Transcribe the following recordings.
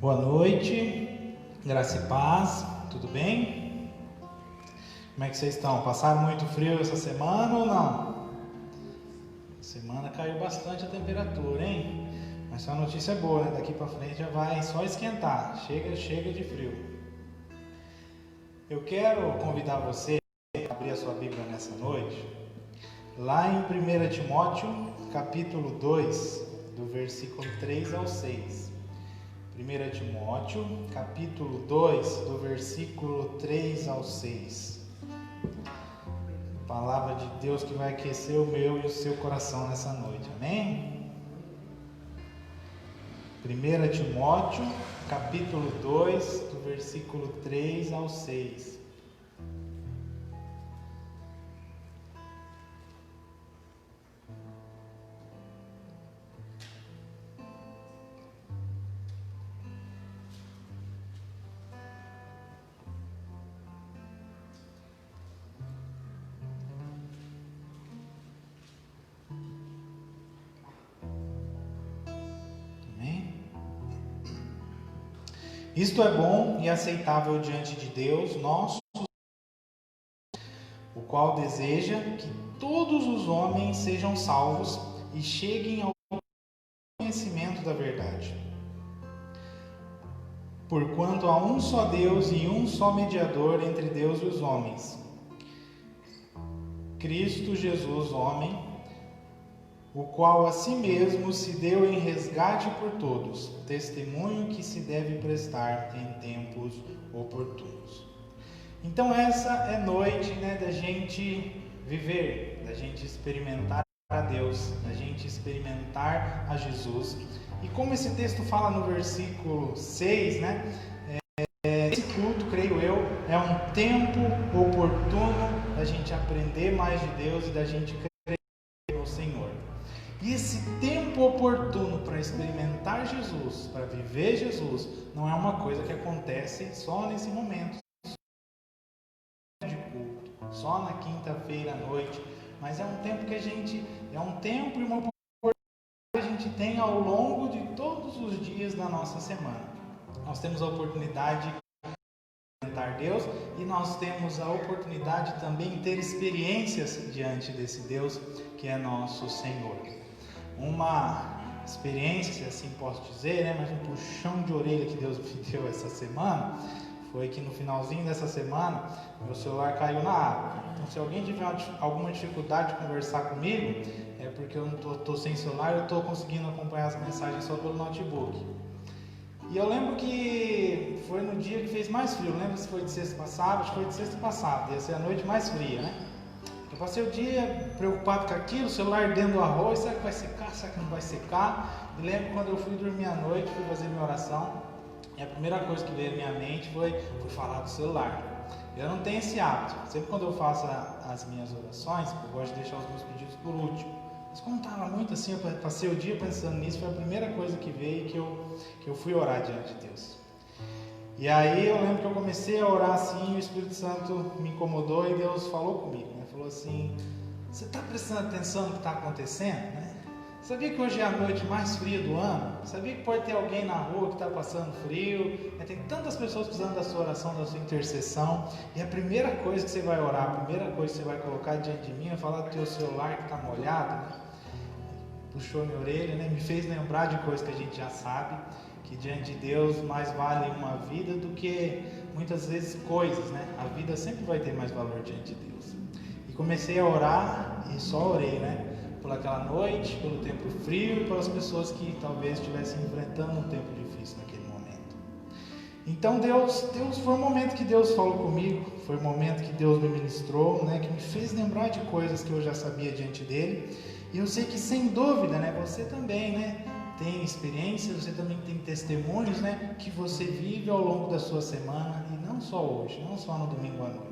Boa noite, graça e paz, tudo bem? Como é que vocês estão? Passaram muito frio essa semana ou não? Semana caiu bastante a temperatura, hein? Mas só a notícia é boa, né? Daqui para frente já vai só esquentar, chega de frio. Eu quero convidar você a abrir a sua Bíblia nessa noite, lá em 1 Timóteo, capítulo 2, do versículo 3 ao 6. 1 Timóteo, capítulo 2, do versículo 3 ao 6. Palavra de Deus que vai aquecer o meu e o seu coração nessa noite, amém? 1 Timóteo, capítulo 2, do versículo 3 ao 6. Isto é bom e aceitável diante de Deus, nosso, o qual deseja que todos os homens sejam salvos e cheguem ao conhecimento da verdade. Porquanto há um só Deus e um só mediador entre Deus e os homens, Cristo Jesus, homem, o qual a si mesmo se deu em resgate por todos, testemunho que se deve prestar em tempos oportunos. Então essa é noite, da gente viver, da gente experimentar a Deus, da gente experimentar a Jesus. E como esse texto fala no versículo 6, esse culto, creio eu, é um tempo oportuno da gente aprender mais de Deus e da gente crer no Senhor. E esse tempo oportuno para experimentar Jesus, para viver Jesus, não é uma coisa que acontece só nesse momento de culto, só na quinta-feira à noite, mas é um tempo que é um tempo e uma oportunidade que a gente tem ao longo de todos os dias da nossa semana. Nós temos a oportunidade de experimentar Deus e nós temos a oportunidade também de ter experiências diante desse Deus que é nosso Senhor. Uma experiência, se assim posso dizer, mas um puxão de orelha que Deus me deu essa semana, foi que no finalzinho dessa semana, meu celular caiu na água. Então, se alguém tiver alguma dificuldade de conversar comigo, é porque eu não estou sem celular, eu estou conseguindo acompanhar as mensagens só pelo notebook. E eu lembro que foi no dia que fez mais frio, lembro se foi de sexta passada, acho que foi de sexta passada, ia ser a noite mais fria, né? Eu passei o dia preocupado com aquilo, o celular dentro do arroz, será que vai secar, será que não vai secar? E lembro quando eu fui dormir à noite, fui fazer minha oração, e a primeira coisa que veio à minha mente foi falar do celular. Eu não tenho esse hábito, sempre quando eu faço as minhas orações, eu gosto de deixar os meus pedidos por último. Mas como estava muito assim, eu passei o dia pensando nisso, foi a primeira coisa que veio que eu fui orar diante de Deus. E aí eu lembro que eu comecei a orar assim, o Espírito Santo me incomodou e Deus falou comigo, falou assim: você está prestando atenção no que está acontecendo? Sabia que hoje é a noite mais fria do ano? Sabia que pode ter alguém na rua que está passando frio? Tem tantas pessoas precisando da sua oração, da sua intercessão. E a primeira coisa que você vai orar, a primeira coisa que você vai colocar diante de mim é falar do teu celular que está molhado, Puxou minha orelha, me fez lembrar de coisas que a gente já sabe, que diante de Deus mais vale uma vida do que muitas vezes coisas, A vida sempre vai ter mais valor diante de Deus. E comecei a orar e só orei, né? Por aquela noite, pelo tempo frio e pelas pessoas que talvez estivessem enfrentando um tempo difícil naquele momento. Então Deus foi um momento que Deus falou comigo, foi um momento que Deus me ministrou, né? Que me fez lembrar de coisas que eu já sabia diante dele. E eu sei que sem dúvida, né? Você também, né? Tem experiências, você também tem testemunhos, né? Que você vive ao longo da sua semana e não só hoje, não só no domingo à noite.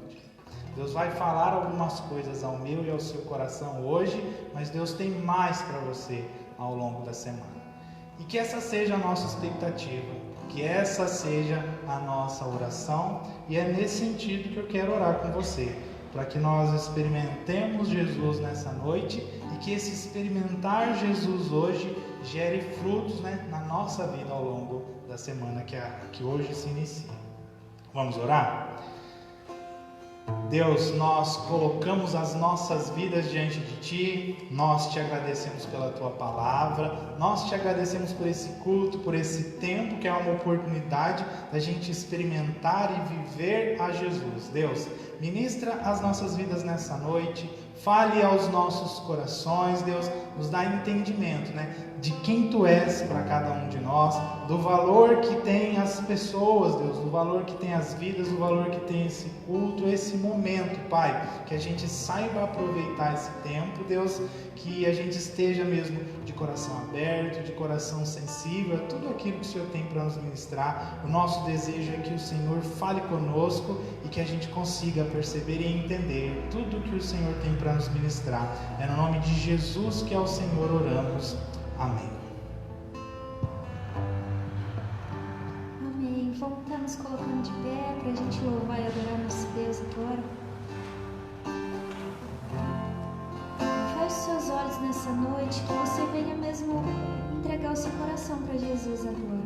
Deus vai falar algumas coisas ao meu e ao seu coração hoje, mas Deus tem mais para você ao longo da semana. E que essa seja a nossa expectativa, que essa seja a nossa oração, e é nesse sentido que eu quero orar com você, para que nós experimentemos Jesus nessa noite e que esse experimentar Jesus hoje gere frutos, né, na nossa vida ao longo da semana que hoje se inicia. Vamos orar? Deus, nós colocamos as nossas vidas diante de Ti, nós te agradecemos pela Tua palavra, nós te agradecemos por esse culto, por esse tempo que é uma oportunidade da gente experimentar e viver a Jesus. Deus, ministra as nossas vidas nessa noite, fale aos nossos corações, Deus, nos dá entendimento, né, de quem Tu és para cada um de nós, do valor que tem as pessoas, Deus, do valor que tem as vidas, do valor que tem esse culto, esse momento, Pai, que a gente saiba aproveitar esse tempo, Deus, que a gente esteja mesmo de coração aberto, de coração sensível a tudo aquilo que o Senhor tem para nos ministrar. O nosso desejo é que o Senhor fale conosco e que a gente consiga perceber e entender tudo que o Senhor tem para nos ministrar. É no nome de Jesus que ao Senhor oramos. Amém. Amém. Vamos estar nos colocando de pé para a gente louvar e adorar nosso Deus agora. Feche seus olhos nessa noite, que você venha mesmo entregar o seu coração para Jesus agora.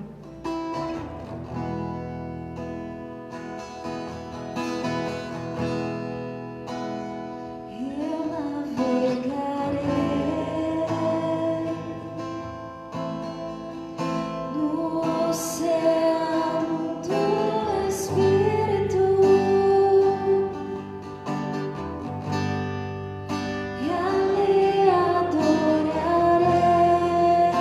Adorarei.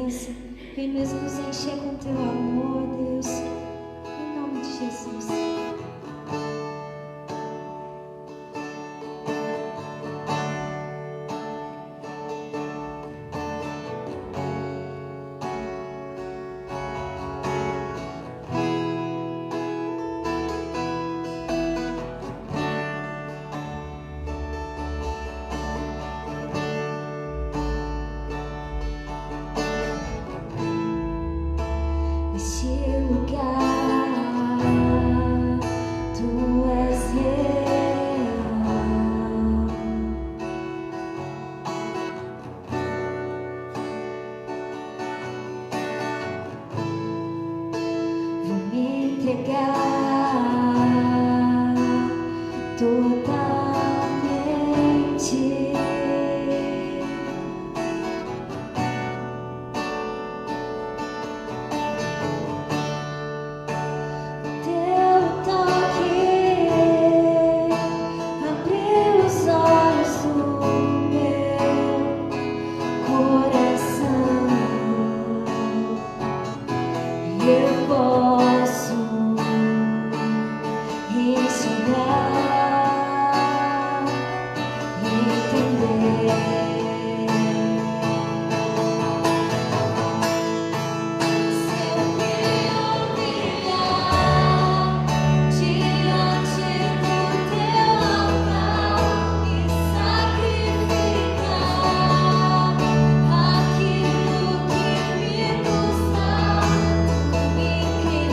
presença. Vem mesmo nos encher com teu amor, Deus. Em nome de Jesus. Neste lugar, tu és real. Vou me entregar totalmente. Eu posso enxergar e entender. Se eu me humilhar diante do teu altar e sacrificar aquilo que me custa, me criar.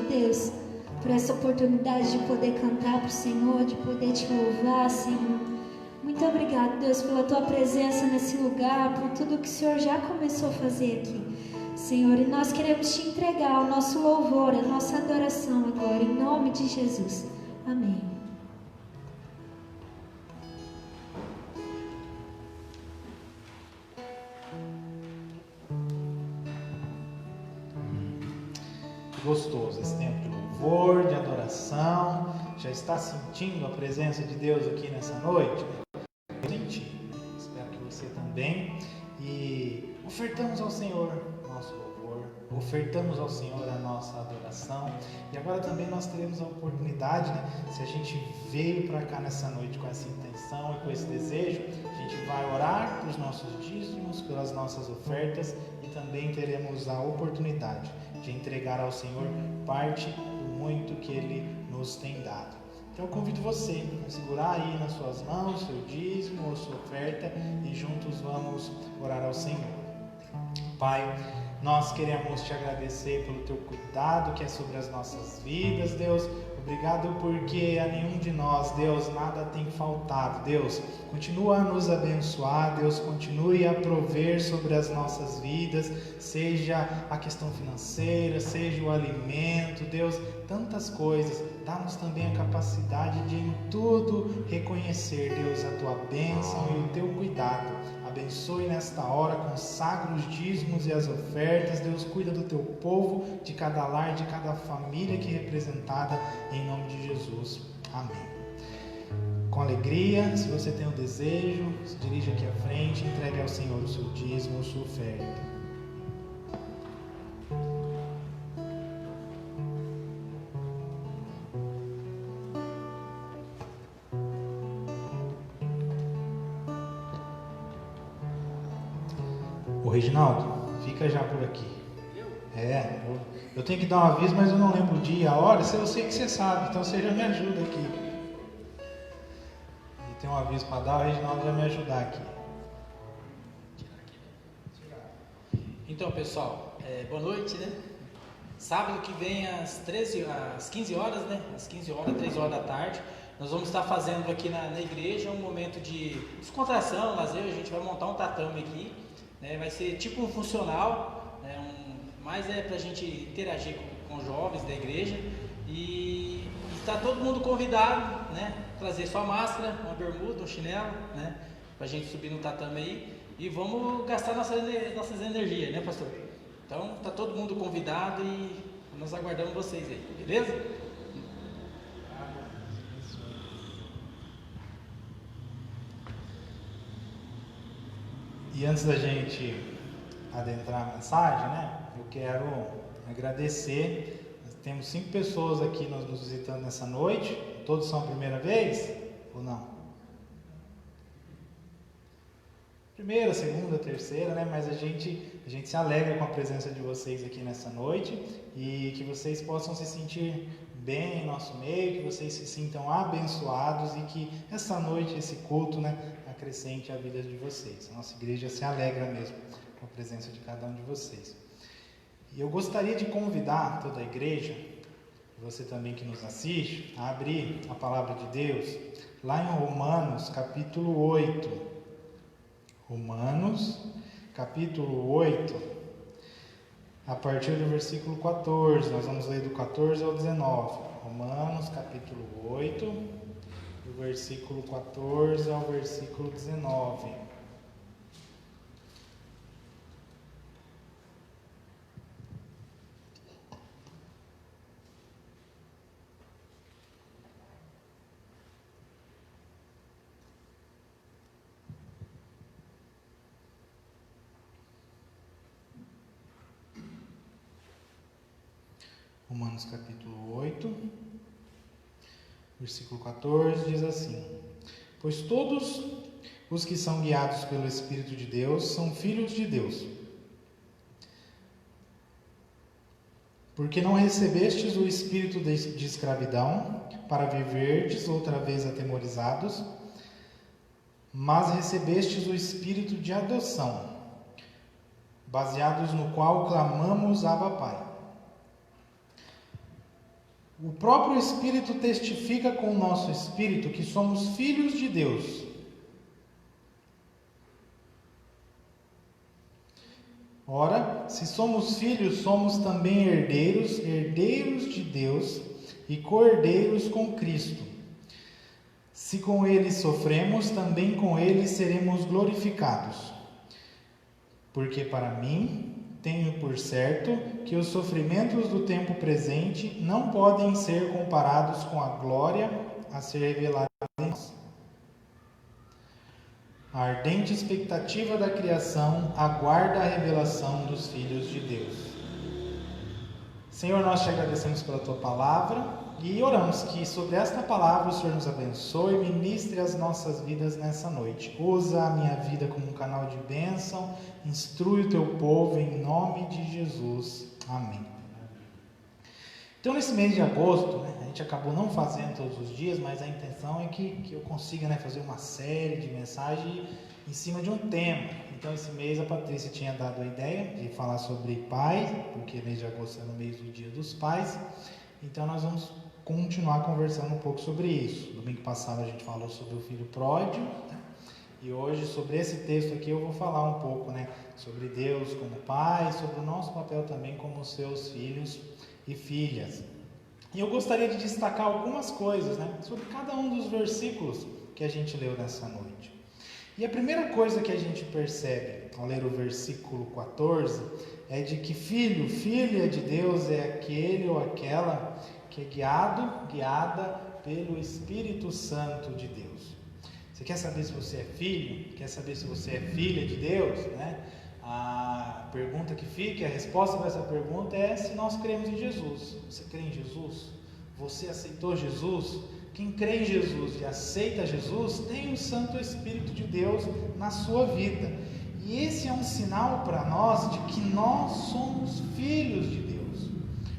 Deus, por essa oportunidade de poder cantar para o Senhor, de poder te louvar, Senhor. Muito obrigado, Deus, pela tua presença nesse lugar, por tudo que o Senhor já começou a fazer aqui, Senhor. E nós queremos te entregar o nosso louvor, a nossa adoração agora, em nome de Jesus. Amém. Gostoso esse tempo de louvor, de adoração. Já está sentindo a presença de Deus aqui nessa noite? Eu senti, espero que você também. E ofertamos ao Senhor nosso louvor, ofertamos ao Senhor a nossa adoração. E agora também nós teremos a oportunidade, né? Se a gente veio para cá nessa noite com essa intenção e com esse desejo, a gente vai orar pelos nossos dízimos, pelas nossas ofertas, e também teremos a oportunidade de entregar ao Senhor parte do muito que Ele nos tem dado. Então eu convido você a segurar aí nas suas mãos seu dízimo ou sua oferta e juntos vamos orar ao Senhor. Pai, nós queremos te agradecer pelo teu cuidado que é sobre as nossas vidas, Deus. Obrigado porque a nenhum de nós, Deus, nada tem faltado. Deus, continua a nos abençoar, Deus, continue a prover sobre as nossas vidas, seja a questão financeira, seja o alimento, Deus, tantas coisas. Dá-nos também a capacidade de em tudo reconhecer, Deus, a tua bênção e o teu cuidado. Abençoe nesta hora, consagra os dízimos e as ofertas. Deus, cuida do teu povo, de cada lar, de cada família aqui representada, em nome de Jesus. Amém. Com alegria, se você tem o desejo, se dirija aqui à frente, entregue ao Senhor o seu dízimo, a sua oferta. Ô Reginaldo, fica já por aqui. Eu tenho que dar um aviso, mas eu não lembro o dia, a hora. Eu sei que você sabe, então você já me ajuda aqui. E tem um aviso para dar, o Reginaldo vai me ajudar aqui. Então, pessoal, boa noite, né? Sábado que vem às 15 horas, né? Às 15 horas, 3 horas da tarde, nós vamos estar fazendo aqui na igreja um momento de descontração, lazer. A gente vai montar um tatame aqui, né? Vai ser tipo um funcional, né? Mas é pra gente interagir com os jovens da igreja. E está todo mundo convidado, né? Trazer sua máscara, uma bermuda, um chinelo, né? Pra gente subir no tatame aí. E vamos gastar nossas energias, né, pastor? Então, tá todo mundo convidado e nós aguardamos vocês aí, beleza? E antes da gente adentrar a mensagem, né? Eu quero agradecer. Nós temos 5 pessoas aqui nos visitando nessa noite. Todos são a primeira vez? Ou não? Primeira, segunda, terceira, né? Mas a gente se alegra com a presença de vocês aqui nessa noite e que vocês possam se sentir bem em nosso meio, que vocês se sintam abençoados e que essa noite, esse culto, né, acrescente a vida de vocês. A nossa igreja se alegra mesmo com a presença de cada um de vocês. E eu gostaria de convidar toda a igreja, você também que nos assiste, a abrir a palavra de Deus lá em Romanos, capítulo 8. Romanos, capítulo 8, a partir do versículo 14, nós vamos ler do 14 ao 19. Romanos, capítulo 8, do versículo 14 ao versículo 19. Romanos capítulo 8, versículo 14, diz assim: Pois todos os que são guiados pelo Espírito de Deus são filhos de Deus. Porque não recebestes o espírito de escravidão, para viverdes outra vez atemorizados, mas recebestes o espírito de adoção, baseados no qual clamamos Abba Pai. O próprio Espírito testifica com o nosso espírito que somos filhos de Deus. Ora, se somos filhos, somos também herdeiros, herdeiros de Deus e co-herdeiros com Cristo. Se com Ele sofremos, também com Ele seremos glorificados. Porque para mim, tenho por certo que os sofrimentos do tempo presente não podem ser comparados com a glória a ser revelada em nós. A ardente expectativa da criação aguarda a revelação dos filhos de Deus. Senhor, nós te agradecemos pela tua palavra e oramos que sobre esta palavra o Senhor nos abençoe e ministre as nossas vidas nessa noite. Usa a minha vida como um canal de bênção, instrui o teu povo em nome de Jesus. Amém. Então, nesse mês de agosto, a gente acabou não fazendo todos os dias, mas a intenção é que eu consiga fazer uma série de mensagens em cima de um tema. Então, esse mês a Patrícia tinha dado a ideia de falar sobre pais, porque mês de agosto é no mês do Dia dos Pais. Então, nós vamos continuar conversando um pouco sobre isso. Domingo passado a gente falou sobre o filho pródigo, e hoje sobre esse texto aqui eu vou falar um pouco sobre Deus como pai, sobre o nosso papel também como seus filhos e filhas. E eu gostaria de destacar algumas coisas sobre cada um dos versículos que a gente leu nessa noite. E a primeira coisa que a gente percebe ao ler o versículo 14 é de que filho, filha de Deus é aquele ou aquela que é guiada pelo Espírito Santo de Deus. Você quer saber se você é filho? Quer saber se você é filha de Deus? A pergunta que fica, a resposta para essa pergunta é se nós cremos em Jesus. Você crê em Jesus? Você aceitou Jesus? Quem crê em Jesus e aceita Jesus tem o Santo Espírito de Deus na sua vida. E esse é um sinal para nós de que nós somos filhos de Deus.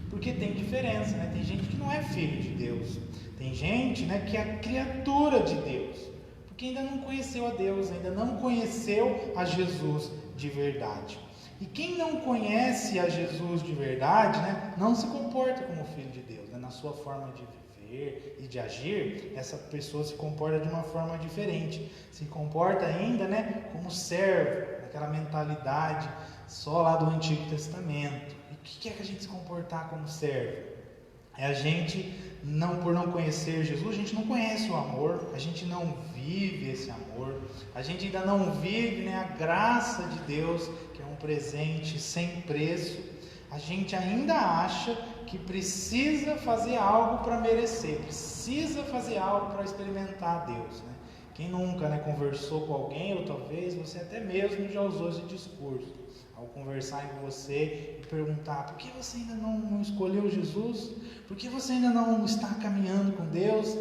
Porque tem diferença, Tem gente que não é filho de Deus. Tem gente que é criatura de Deus. Porque ainda não conheceu a Deus, ainda não conheceu a Jesus de verdade. E quem não conhece a Jesus de verdade, não se comporta como filho de Deus. Na sua forma de viver e de agir, essa pessoa se comporta de uma forma diferente. Se comporta ainda como servo, aquela mentalidade só lá do Antigo Testamento. E o que é que a gente se comportar como servo? É a gente, por não conhecer Jesus, a gente não conhece o amor, a gente não vive esse amor, a gente ainda não vive a graça de Deus, que é um presente sem preço. A gente ainda acha que precisa fazer algo para merecer, precisa fazer algo para experimentar Deus. Quem nunca conversou com alguém, ou talvez você até mesmo já usou esse discurso, ao conversar com você e perguntar: por que você ainda não escolheu Jesus? Por que você ainda não está caminhando com Deus?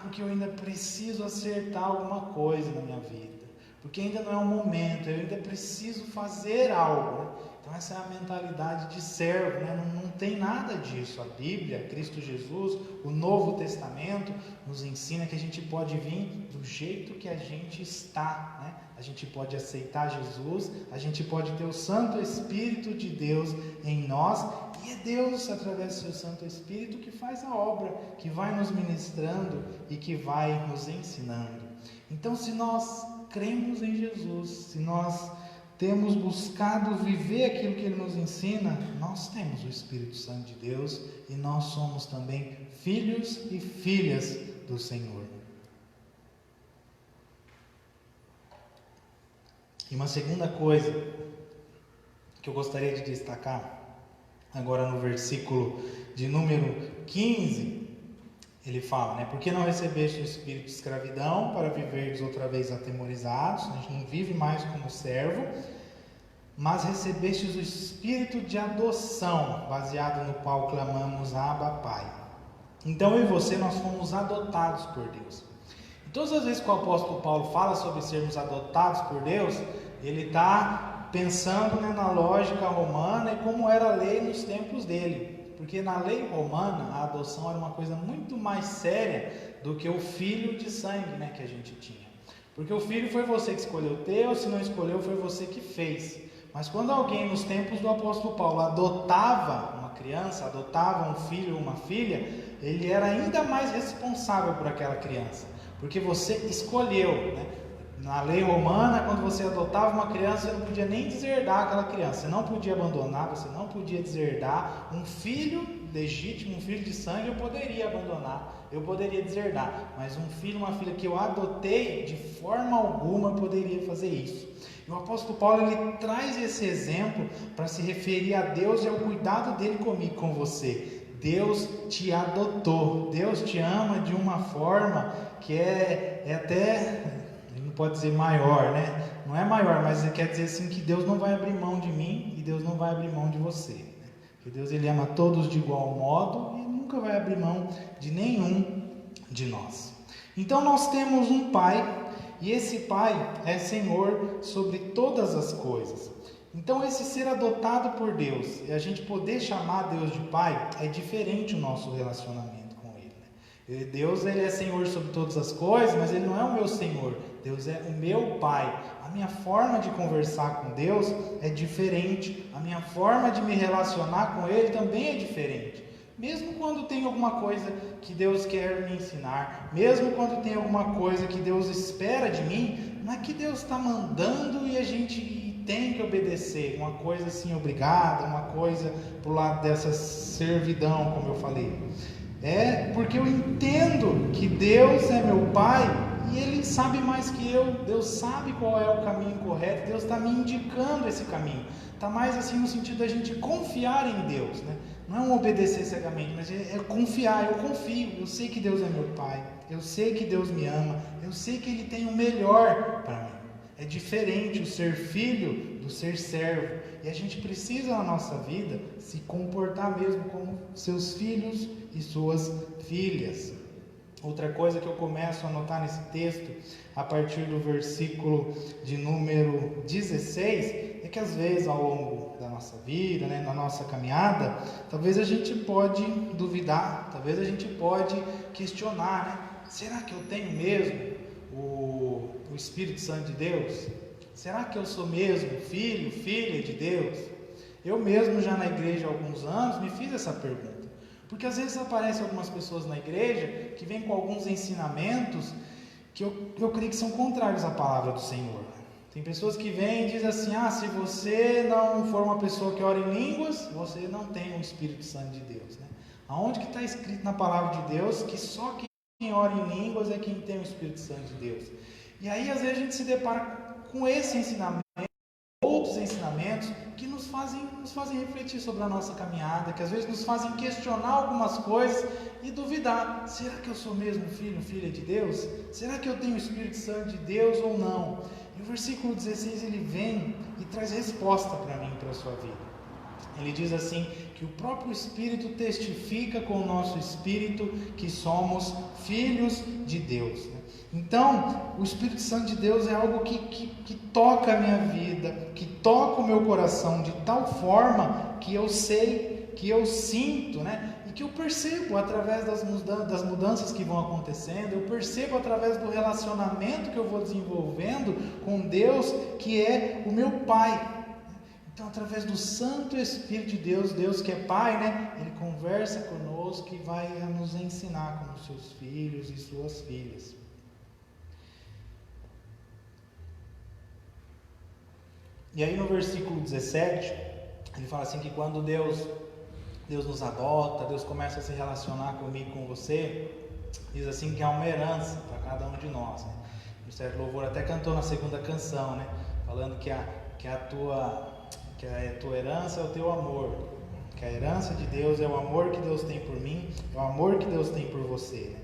Porque eu ainda preciso acertar alguma coisa na minha vida, porque ainda não é o momento, eu ainda preciso fazer algo. Então essa é a mentalidade de servo, não tem nada disso. A Bíblia, Cristo Jesus, o Novo Testamento nos ensina que a gente pode vir do jeito que a gente está, A gente pode aceitar Jesus, a gente pode ter o Santo Espírito de Deus em nós, e é Deus, através do seu Santo Espírito, que faz a obra, que vai nos ministrando e que vai nos ensinando. Então, se nós cremos em Jesus, se nós temos buscado viver aquilo que Ele nos ensina, nós temos o Espírito Santo de Deus e nós somos também filhos e filhas do Senhor. E uma segunda coisa que eu gostaria de destacar, agora no versículo de número 15, ele fala, porque não recebeste o espírito de escravidão para viverdes outra vez atemorizados, a gente não vive mais como servo, mas recebestes o espírito de adoção, baseado no qual clamamos Abba, Pai. Então eu e você, nós fomos adotados por Deus. E todas as vezes que o apóstolo Paulo fala sobre sermos adotados por Deus, ele está pensando na lógica romana e como era a lei nos tempos dele. Porque na lei romana, a adoção era uma coisa muito mais séria do que o filho de sangue que a gente tinha. Porque o filho foi você que escolheu ter, ou se não escolheu, foi você que fez. Mas quando alguém, nos tempos do apóstolo Paulo, adotava uma criança, adotava um filho ou uma filha, ele era ainda mais responsável por aquela criança, porque você escolheu, né? Na lei romana, quando você adotava uma criança, você não podia nem deserdar aquela criança, você não podia abandonar, você não podia deserdar. Um filho legítimo, um filho de sangue, eu poderia abandonar, eu poderia deserdar, mas um filho, uma filha que eu adotei, de forma alguma eu poderia fazer isso. E o apóstolo Paulo, ele traz esse exemplo para se referir a Deus e ao cuidado dele comigo, com você. Deus te adotou, Deus te ama de uma forma que é até, ele não pode dizer maior, né? Não é maior, mas ele quer dizer assim que Deus não vai abrir mão de mim e Deus não vai abrir mão de você, né? Que Deus, ele ama todos de igual modo e nunca vai abrir mão de nenhum de nós. Então nós temos um Pai, e esse Pai é Senhor sobre todas as coisas. Então esse ser adotado por Deus e a gente poder chamar Deus de Pai é diferente o nosso relacionamento com Ele, né? Deus, ele é Senhor sobre todas as coisas, mas Ele não é o meu Senhor. Deus é o meu Pai. A minha forma de conversar com Deus é diferente. A minha forma de me relacionar com Ele também é diferente. Mesmo quando tem alguma coisa que Deus quer me ensinar, mesmo quando tem alguma coisa que Deus espera de mim, não é que Deus está mandando e a gente tem que obedecer, uma coisa assim obrigada, uma coisa pro lado dessa servidão, como eu falei. É porque eu entendo que Deus é meu Pai e Ele sabe mais que eu. Deus sabe qual é o caminho correto, Deus está me indicando esse caminho. Está mais assim no sentido da gente confiar em Deus, né? Não é um obedecer cegamente, mas é confiar. Eu confio, eu sei que Deus é meu Pai, eu sei que Deus me ama, eu sei que Ele tem o melhor para mim. É diferente o ser filho do ser servo, e a gente precisa na nossa vida se comportar mesmo como seus filhos e suas filhas. Outra coisa que eu começo a notar nesse texto, a partir do versículo de número 16, é que às vezes ao longo da nossa vida, né, na nossa caminhada, talvez a gente pode duvidar, talvez a gente pode questionar, né? Será que eu tenho mesmo o Espírito Santo de Deus? Será que eu sou mesmo filho, filha de Deus? Eu mesmo já na igreja há alguns anos me fiz essa pergunta. Porque às vezes aparecem algumas pessoas na igreja que vêm com alguns ensinamentos que eu creio que são contrários à palavra do Senhor. Tem pessoas que vêm e dizem assim: se você não for uma pessoa que ora em línguas, você não tem o Espírito Santo de Deus, né? Aonde que está escrito na palavra de Deus que só quem ora em línguas é quem tem o Espírito Santo de Deus? E aí às vezes a gente se depara com esse ensinamento, outros ensinamentos que nos fazem refletir sobre a nossa caminhada, que às vezes nos fazem questionar algumas coisas e duvidar: será que eu sou mesmo filho, filha de Deus? Será que eu tenho o Espírito Santo de Deus ou não? E o versículo 16 ele vem e traz resposta para mim, para a sua vida. Ele diz assim, que o próprio Espírito testifica com o nosso Espírito que somos filhos de Deus, né? Então, o Espírito Santo de Deus é algo que toca a minha vida, que toca o meu coração de tal forma que eu sei, que eu sinto, né? E que eu percebo através das mudanças que vão acontecendo, eu percebo através do relacionamento que eu vou desenvolvendo com Deus, que é o meu Pai. Então, através do Santo Espírito de Deus, Deus que é Pai, né? Ele conversa conosco e vai nos ensinar como seus filhos e suas filhas. E aí no versículo 17, ele fala assim que quando Deus nos adota, Deus começa a se relacionar comigo, com você, diz assim que há uma herança para cada um de nós, né? O Sérgio Louvor até cantou na segunda canção, né? Falando que a tua herança é o teu amor, que a herança de Deus é o amor que Deus tem por mim, é o amor que Deus tem por você, né?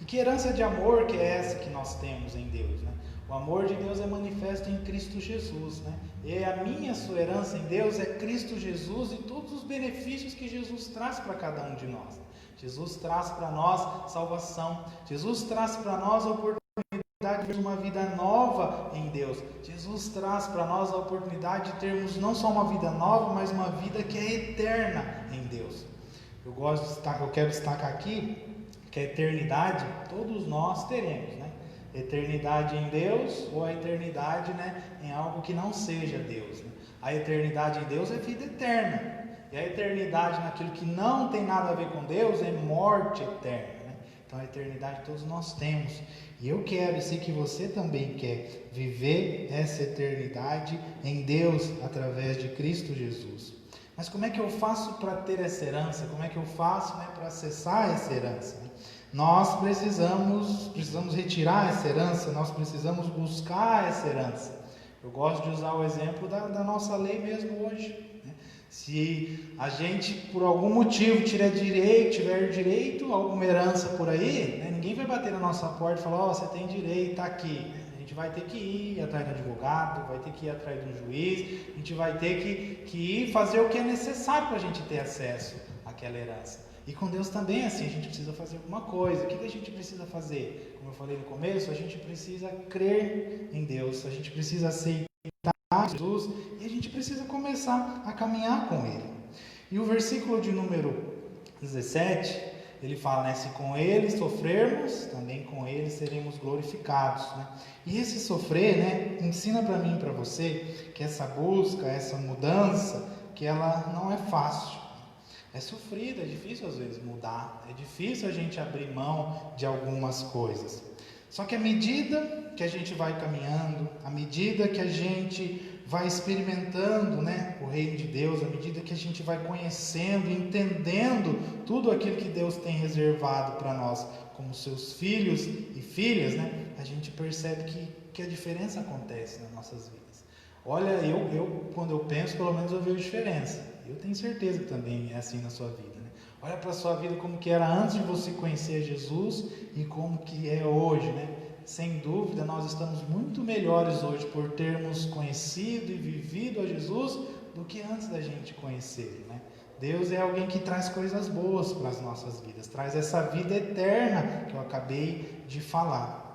E que herança de amor que é essa que nós temos em Deus, né? O amor de Deus é manifesto em Cristo Jesus, né? E a minha, sua herança em Deus é Cristo Jesus e todos os benefícios que Jesus traz para cada um de nós. Jesus traz para nós salvação, Jesus traz para nós a oportunidade de ter uma vida nova em Deus. Jesus traz para nós a oportunidade de termos não só uma vida nova, mas uma vida que é eterna em Deus. Eu quero destacar aqui que a eternidade todos nós teremos, né? Eternidade em Deus ou a eternidade, né, em algo que não seja Deus, né? A eternidade em Deus é vida eterna. E a eternidade naquilo que não tem nada a ver com Deus é morte eterna, né? Então a eternidade todos nós temos. E eu quero, e sei que você também quer, viver essa eternidade em Deus através de Cristo Jesus. Mas como é que eu faço para ter essa herança? Como é que eu faço, né, para acessar essa herança? Nós precisamos retirar essa herança, nós precisamos buscar essa herança. Eu gosto de usar o exemplo da nossa lei mesmo hoje, né? Se a gente, por algum motivo, tiver direito a alguma herança por aí, né, ninguém vai bater na nossa porta e falar, você tem direito, está aqui. A gente vai ter que ir atrás do advogado, vai ter que ir atrás de um juiz, a gente vai ter que ir fazer o que é necessário para a gente ter acesso àquela herança. E com Deus também é assim, a gente precisa fazer alguma coisa. O que a gente precisa fazer? Como eu falei no começo, a gente precisa crer em Deus, a gente precisa aceitar Jesus e a gente precisa começar a caminhar com Ele. E o versículo de número 17, ele fala, né, se com Ele sofrermos, também com Ele seremos glorificados, né? E esse sofrer, né, ensina para mim e para você que essa busca, essa mudança, que ela não é fácil. É sofrido, é difícil às vezes mudar, é difícil a gente abrir mão de algumas coisas. Só que à medida que a gente vai caminhando, à medida que a gente vai experimentando, né, o reino de Deus, à medida que a gente vai conhecendo, entendendo tudo aquilo que Deus tem reservado para nós, como seus filhos e filhas, né, a gente percebe que a diferença acontece nas nossas vidas. Olha, eu quando eu penso, pelo menos eu vejo diferença. Eu tenho certeza que também é assim na sua vida, né? Olha para a sua vida como que era antes de você conhecer Jesus e como que é hoje, né? Sem dúvida, nós estamos muito melhores hoje por termos conhecido e vivido a Jesus do que antes da gente conhecer, né? Deus é alguém que traz coisas boas para as nossas vidas, traz essa vida eterna que eu acabei de falar.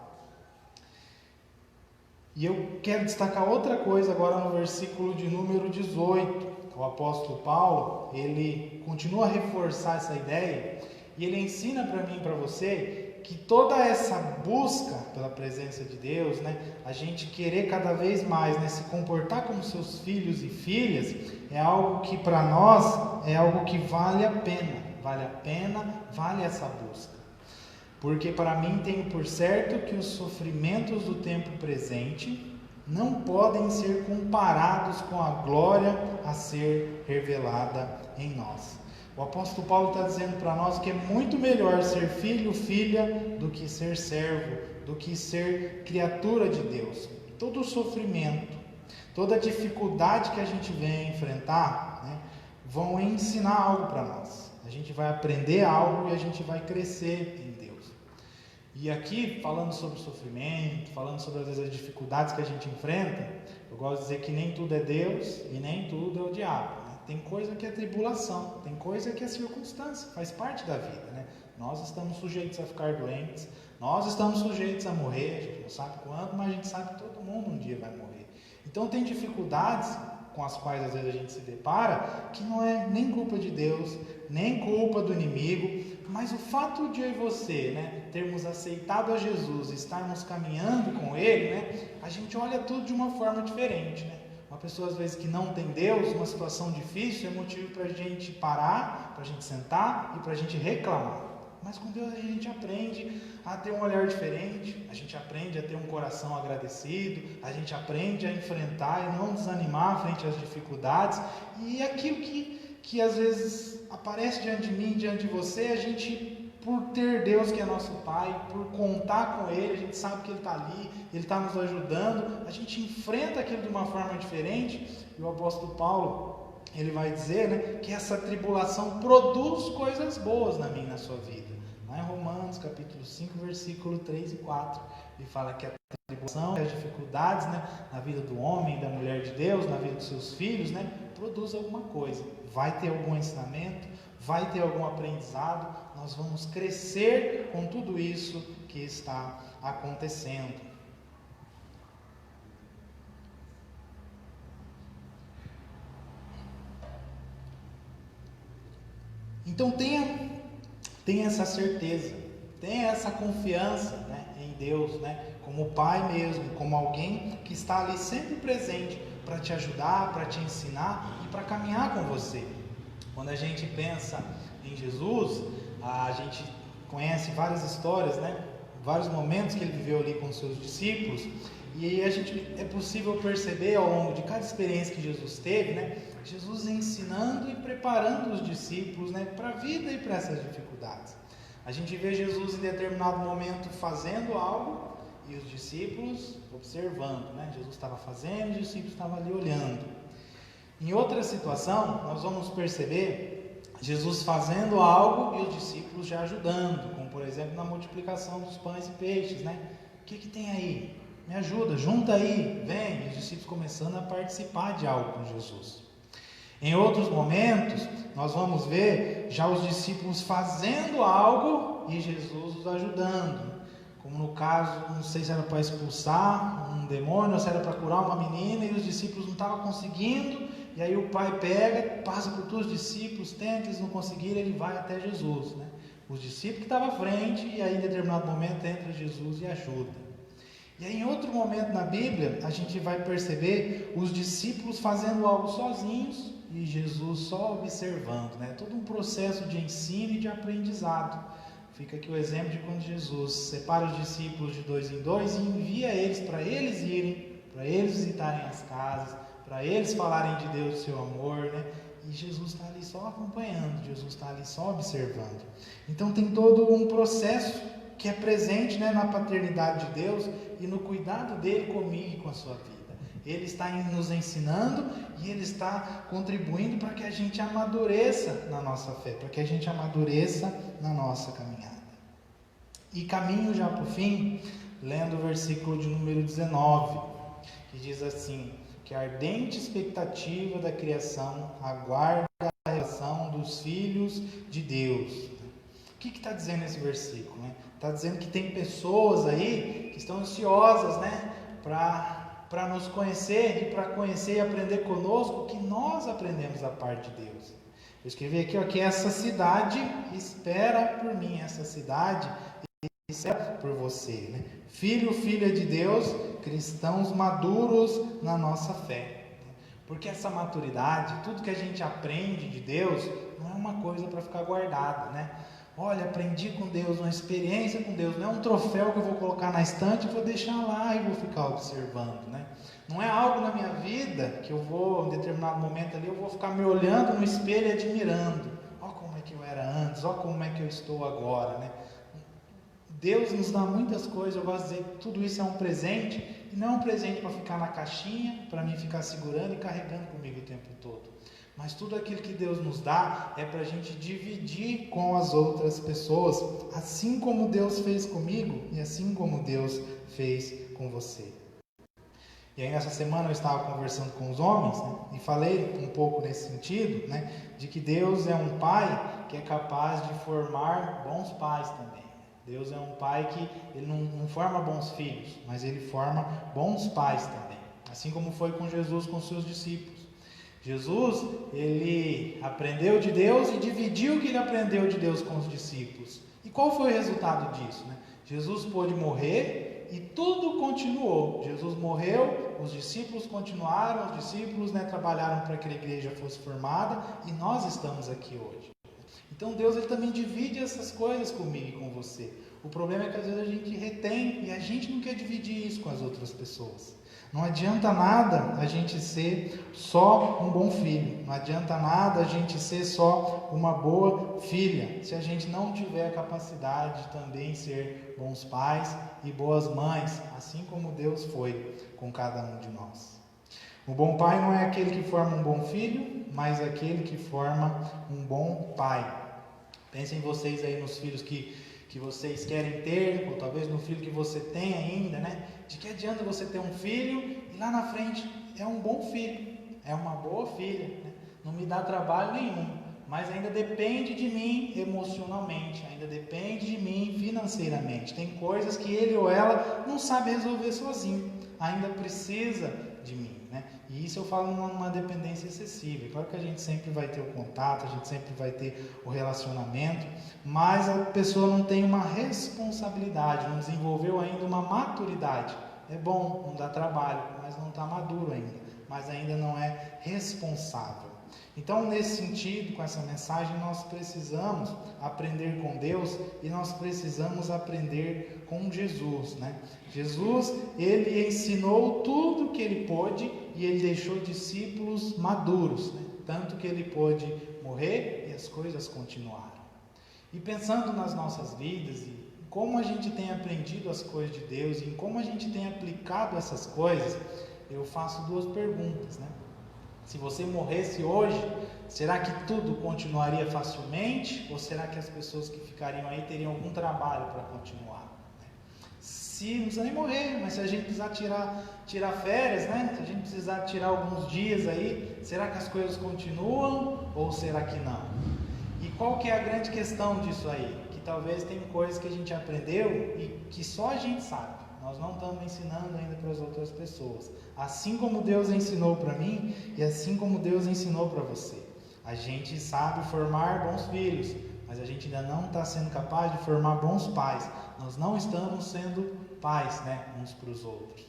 E eu quero destacar outra coisa agora no versículo de número 18. O apóstolo Paulo, ele continua a reforçar essa ideia e ele ensina para mim e para você que toda essa busca pela presença de Deus, né, a gente querer cada vez mais, né, se comportar como seus filhos e filhas, é algo que para nós é algo que vale essa busca. Porque para mim tenho por certo que os sofrimentos do tempo presente não podem ser comparados com a glória a ser revelada em nós. O apóstolo Paulo está dizendo para nós que é muito melhor ser filho, filha, do que ser servo, do que ser criatura de Deus. Todo o sofrimento, toda a dificuldade que a gente vem enfrentar, né, vão ensinar algo para nós. A gente vai aprender algo e a gente vai crescer em Deus. E aqui, falando sobre o sofrimento, falando sobre às vezes as dificuldades que a gente enfrenta, eu gosto de dizer que nem tudo é Deus e nem tudo é o diabo, né? Tem coisa que é tribulação, tem coisa que é circunstância, faz parte da vida, né? Nós estamos sujeitos a ficar doentes, nós estamos sujeitos a morrer, a gente não sabe quando, mas a gente sabe que todo mundo um dia vai morrer. Então tem dificuldades com as quais às vezes a gente se depara, que não é nem culpa de Deus, nem culpa do inimigo, mas o fato de eu e você, né, termos aceitado a Jesus e estarmos caminhando com Ele, né, a gente olha tudo de uma forma diferente, né? Uma pessoa às vezes que não tem Deus, uma situação difícil, é motivo para a gente parar, para a gente sentar e para a gente reclamar. Mas com Deus a gente aprende a ter um olhar diferente, a gente aprende a ter um coração agradecido, a gente aprende a enfrentar e não desanimar frente às dificuldades. E aquilo que às vezes aparece diante de mim, diante de você, a gente, por ter Deus que é nosso Pai, por contar com Ele, a gente sabe que Ele está ali, Ele está nos ajudando, a gente enfrenta aquilo de uma forma diferente. E o apóstolo Paulo, ele vai dizer, né, que essa tribulação produz coisas boas na minha e na sua vida. Lá em Romanos capítulo 5, versículo 3 e 4, ele fala que a tribulação, as dificuldades, né, na vida do homem e da mulher de Deus, na vida dos seus filhos, né, produz alguma coisa. Vai ter algum ensinamento, vai ter algum aprendizado, nós vamos crescer com tudo isso que está acontecendo. Então tenha essa certeza, tenha essa confiança, né, em Deus, né, como Pai mesmo, como alguém que está ali sempre presente para te ajudar, para te ensinar e para caminhar com você. Quando a gente pensa em Jesus, a gente conhece várias histórias, né? Vários momentos que ele viveu ali com os seus discípulos, e aí é possível perceber ao longo de cada experiência que Jesus teve, né? Jesus ensinando e preparando os discípulos, né, para a vida e para essas dificuldades. A gente vê Jesus em determinado momento fazendo algo e os discípulos observando, né? Jesus estava fazendo e os discípulos estavam ali olhando. Em outra situação, nós vamos perceber Jesus fazendo algo e os discípulos já ajudando, como por exemplo na multiplicação dos pães e peixes, né? O que tem aí? Me ajuda, junta aí, vem. E os discípulos começando a participar de algo com Jesus. Em outros momentos, nós vamos ver já os discípulos fazendo algo e Jesus os ajudando. Como no caso, não sei se era para expulsar um demônio ou se era para curar uma menina e os discípulos não estavam conseguindo. E aí o pai pega, passa por todos os discípulos, tenta, eles não conseguirem, ele vai até Jesus, né? Os discípulos que estavam à frente, e aí em determinado momento entra Jesus e ajuda. E aí em outro momento na Bíblia, a gente vai perceber os discípulos fazendo algo sozinhos e Jesus só observando, né? Todo um processo de ensino e de aprendizado. Fica aqui o exemplo de quando Jesus separa os discípulos de 2 em 2 e envia eles para eles irem, para eles visitarem as casas, para eles falarem de Deus, do seu amor, né? E Jesus está ali só acompanhando, Jesus está ali só observando. Então tem todo um processo que é presente, né, na paternidade de Deus e no cuidado dele comigo e com a sua vida. Ele está nos ensinando e ele está contribuindo para que a gente amadureça na nossa fé, para que a gente amadureça na nossa caminhada. E caminho já para o fim, lendo o versículo de número 19, que diz assim: que a ardente expectativa da criação aguarda a revelação dos filhos de Deus. O que está dizendo esse versículo, né? Está dizendo que tem pessoas aí que estão ansiosas, né, para nos conhecer e para conhecer e aprender conosco o que nós aprendemos da parte de Deus. Eu escrevi aqui, ó, que essa cidade espera por mim, essa cidade espera por você, né? Filho, filha de Deus, cristãos maduros na nossa fé. Porque essa maturidade, tudo que a gente aprende de Deus, não é uma coisa para ficar guardada, né? Olha, aprendi com Deus, uma experiência com Deus, não é um troféu que eu vou colocar na estante e vou deixar lá e vou ficar observando, né? Não é algo na minha vida que eu vou, em determinado momento ali, eu vou ficar me olhando no espelho e admirando. Ó como é que eu era antes, ó como é que eu estou agora, né? Deus nos dá muitas coisas, eu gosto de dizer que tudo isso é um presente, e não é um presente para ficar na caixinha, para mim ficar segurando e carregando comigo o tempo todo. Mas tudo aquilo que Deus nos dá é para a gente dividir com as outras pessoas, assim como Deus fez comigo e assim como Deus fez com você. E aí nessa semana eu estava conversando com os homens, né, e falei um pouco nesse sentido, né, de que Deus é um pai que é capaz de formar bons pais também. Deus é um pai que ele não forma bons filhos, mas ele forma bons pais também. Assim como foi com Jesus, com seus discípulos. Jesus, ele aprendeu de Deus e dividiu o que ele aprendeu de Deus com os discípulos. E qual foi o resultado disso, né? Jesus pôde morrer e tudo continuou. Jesus morreu, os discípulos continuaram, os discípulos, né, trabalharam para que a igreja fosse formada e nós estamos aqui hoje. Então Deus, ele também divide essas coisas comigo e com você. O problema é que às vezes a gente retém e a gente não quer dividir isso com as outras pessoas. Não adianta nada a gente ser só um bom filho. Não adianta nada a gente ser só uma boa filha, se a gente não tiver a capacidade de também ser bons pais e boas mães, assim como Deus foi com cada um de nós. O bom pai não é aquele que forma um bom filho, mas aquele que forma um bom pai. Pensem vocês aí nos filhos que vocês querem ter, ou talvez no filho que você tem ainda, né? De que adianta você ter um filho e lá na frente é um bom filho, é uma boa filha, né? Não me dá trabalho nenhum, mas ainda depende de mim emocionalmente, ainda depende de mim financeiramente. Tem coisas que ele ou ela não sabe resolver sozinho, ainda precisa de mim, né? E isso eu falo numa dependência excessiva. Claro que a gente sempre vai ter o contato, a gente sempre vai ter o relacionamento, mas a pessoa não tem uma responsabilidade, não desenvolveu ainda uma maturidade. É bom, não dá trabalho, mas não está maduro ainda, mas ainda não é responsável. Então, nesse sentido, com essa mensagem, nós precisamos aprender com Deus e nós precisamos aprender com Jesus, né? Jesus, ele ensinou tudo que ele pôde e ele deixou discípulos maduros, né? Tanto que ele pôde morrer e as coisas continuaram. E pensando nas nossas vidas e como a gente tem aprendido as coisas de Deus e em como a gente tem aplicado essas coisas, eu faço duas perguntas, né? Se você morresse hoje, será que tudo continuaria facilmente? Ou será que as pessoas que ficariam aí teriam algum trabalho para continuar? Se não precisa nem morrer, mas se a gente precisar tirar férias, né? Se a gente precisar tirar alguns dias aí, será que as coisas continuam ou será que não? E qual que é a grande questão disso aí? Que talvez tem coisas que a gente aprendeu e que só a gente sabe. Nós não estamos ensinando ainda para as outras pessoas. Assim como Deus ensinou para mim e assim como Deus ensinou para você. A gente sabe formar bons filhos, mas a gente ainda não está sendo capaz de formar bons pais. Nós não estamos sendo pais, né, uns para os outros.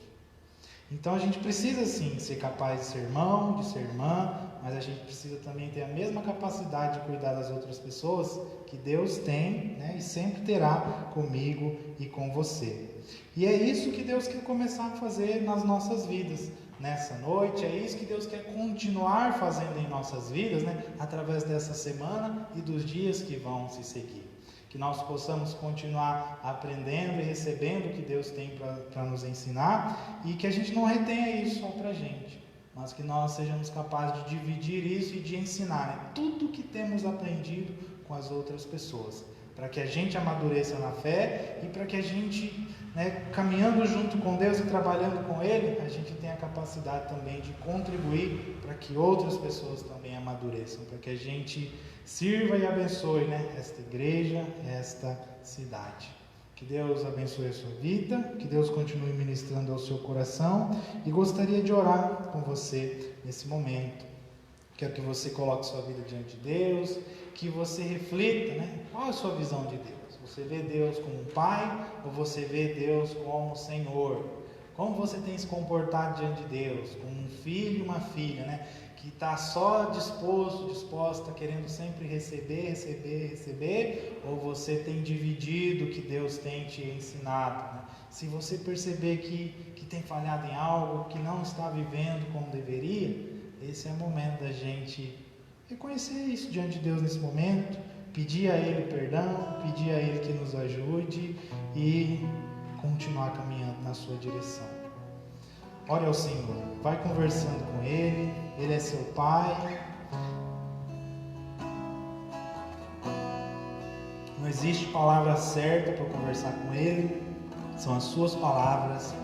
Então a gente precisa sim ser capaz de ser irmão, de ser irmã, mas a gente precisa também ter a mesma capacidade de cuidar das outras pessoas que Deus tem, né, e sempre terá comigo e com você. E é isso que Deus quer começar a fazer nas nossas vidas nessa noite, é isso que Deus quer continuar fazendo em nossas vidas, né, através dessa semana e dos dias que vão se seguir. Que nós possamos continuar aprendendo e recebendo o que Deus tem para nos ensinar e que a gente não retenha isso só para a gente, mas que nós sejamos capazes de dividir isso e de ensinar, né, tudo o que temos aprendido com as outras pessoas, para que a gente amadureça na fé e para que a gente, né, caminhando junto com Deus e trabalhando com Ele, a gente tenha a capacidade também de contribuir para que outras pessoas também amadureçam, para que a gente sirva e abençoe, né, esta igreja, esta cidade. Que Deus abençoe a sua vida, que Deus continue ministrando ao seu coração e gostaria de orar com você nesse momento. Quero que você coloque sua vida diante de Deus, que você reflita, né, qual é a sua visão de Deus. Você vê Deus como um pai ou você vê Deus como Senhor? Como você tem se comportado diante de Deus? Como um filho e uma filha, né? Que está só disposta, querendo sempre receber, ou você tem dividido o que Deus tem te ensinado, né? Se você perceber que tem falhado em algo, que não está vivendo como deveria, esse é o momento da gente reconhecer isso diante de Deus nesse momento, pedir a Ele perdão, pedir a Ele que nos ajude e continuar caminhando na sua direção. Ore ao Senhor, vai conversando com Ele, Ele é seu Pai. Não existe palavra certa para conversar com Ele, são as suas palavras.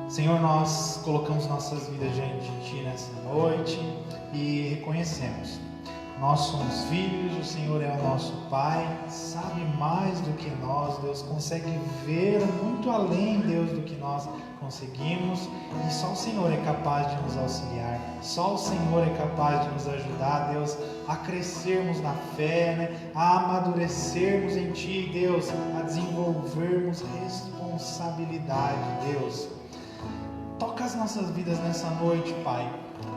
Senhor, nós colocamos nossas vidas diante de Ti nessa noite e reconhecemos Nós somos filhos, o Senhor é o nosso Pai, sabe mais do que nós, Deus, consegue ver muito além, Deus, do que nós conseguimos, e só o Senhor é capaz de nos auxiliar, só o Senhor é capaz de nos ajudar, Deus, a crescermos na fé, né? A amadurecermos em Ti, Deus, a desenvolvermos responsabilidade, Deus. Toca as nossas vidas nessa noite, Pai.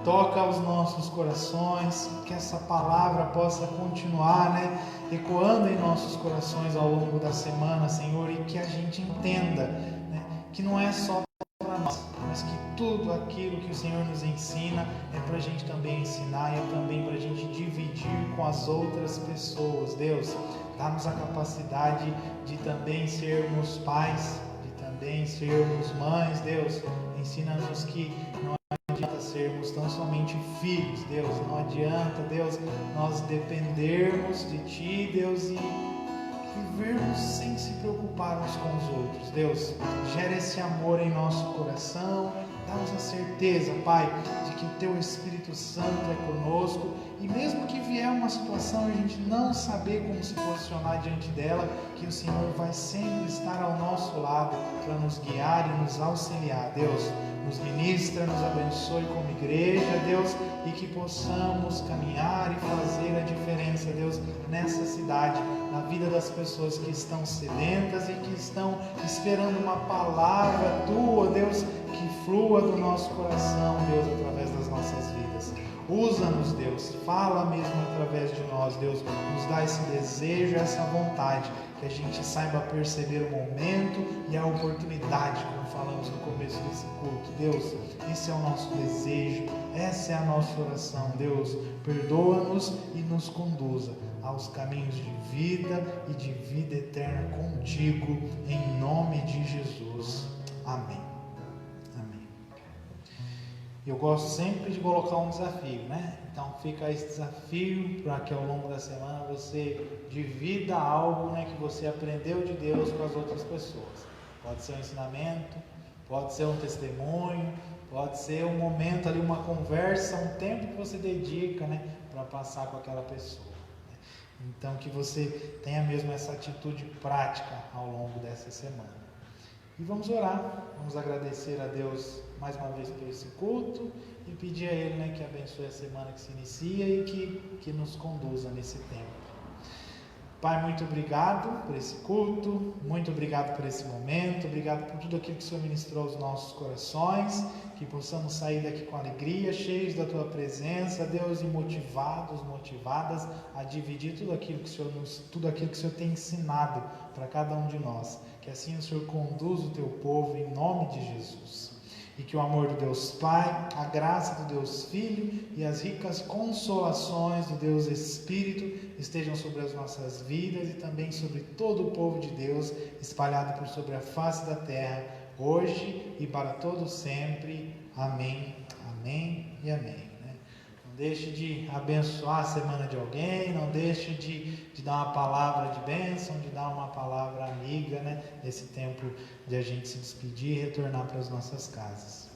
Toca os nossos corações, que essa palavra possa continuar, né, ecoando em nossos corações ao longo da semana, Senhor, e que a gente entenda, né, que não é só para nós, mas que tudo aquilo que o Senhor nos ensina é para a gente também ensinar e é também para a gente dividir com as outras pessoas. Deus, dá-nos a capacidade de também sermos pais, de também sermos mães, Deus. Ensina-nos que não adianta sermos tão somente filhos, Deus. Não adianta, Deus, nós dependermos de Ti, Deus, e vivermos sem se preocupar uns com os outros. Deus, gera esse amor em nosso coração. Dá-nos a certeza, Pai, de que o Teu Espírito Santo é conosco, e mesmo que vier uma situação e a gente não saber como se posicionar diante dela, que o Senhor vai sempre estar ao nosso lado para nos guiar e nos auxiliar. Deus, nos ministra, nos abençoe como igreja, Deus, e que possamos caminhar e fazer a diferença, Deus, nessa cidade, na vida das pessoas que estão sedentas e que estão esperando uma palavra Tua, Deus, que flua do nosso coração, Deus, através das nossas vidas. Usa-nos, Deus, fala mesmo através de nós, Deus, nos dá esse desejo, essa vontade, que a gente saiba perceber o momento e a oportunidade, como falamos no começo desse culto. Deus, esse é o nosso desejo, essa é a nossa oração. Deus, perdoa-nos e nos conduza aos caminhos de vida e de vida eterna contigo, em nome de Jesus. Amém. Amém. Eu gosto sempre de colocar um desafio, né? Então fica esse desafio para que ao longo da semana você divida algo, né, que você aprendeu de Deus com as outras pessoas. Pode ser um ensinamento, pode ser um testemunho, pode ser um momento ali, uma conversa, um tempo que você dedica, né, para passar com aquela pessoa. Então que você tenha mesmo essa atitude prática ao longo dessa semana. E vamos orar, vamos agradecer a Deus mais uma vez por esse culto e pedir a Ele, né, que abençoe a semana que se inicia e que nos conduza nesse tempo. Pai, muito obrigado por esse culto, muito obrigado por esse momento, obrigado por tudo aquilo que o Senhor ministrou aos nossos corações, que possamos sair daqui com alegria, cheios da Tua presença, Deus, e motivados, motivadas a dividir tudo aquilo que o Senhor tem ensinado para cada um de nós. Que assim o Senhor conduza o Teu povo em nome de Jesus. E que o amor do Deus Pai, a graça do Deus Filho e as ricas consolações do Deus Espírito estejam sobre as nossas vidas e também sobre todo o povo de Deus espalhado por sobre a face da terra, hoje e para todo sempre. Amém, amém e amém. Não deixe de abençoar a semana de alguém, não deixe de dar uma palavra de bênção, de dar uma palavra amiga, né? Nesse tempo de a gente se despedir e retornar para as nossas casas.